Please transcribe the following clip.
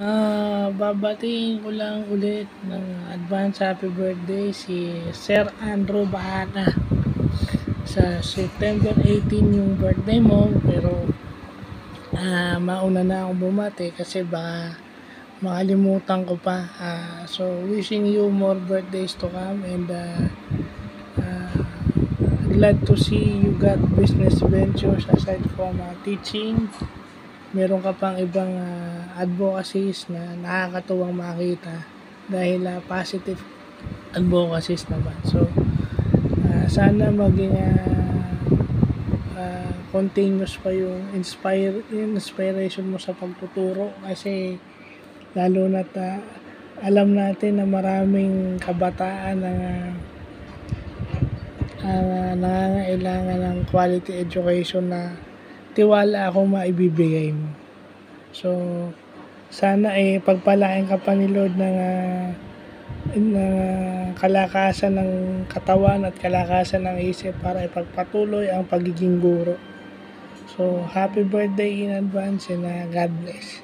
Babatiin ko lang ulit ng advance happy birthday si Sir Andrew Bahana. Sa September 18 yung birthday mo, pero mauna na akong bumati kasi baka makalimutan ko pa. So wishing you more birthdays to come, and glad to see you got business ventures aside from teaching. Meron ka pang ibang advocacies na nakakatuwang makita dahil positive advocacies naman. So, sana maging continuous pa yung inspiration mo sa pagtuturo, kasi lalo na alam natin na maraming kabataan na nangangailangan ng quality education na tiwala akong maibibigay mo. So, sana pagpalain ka pa ni Lord ng kalakasan ng katawan at kalakasan ng isip para ipagpatuloy ang pagiging guro. So, happy birthday in advance, and God bless.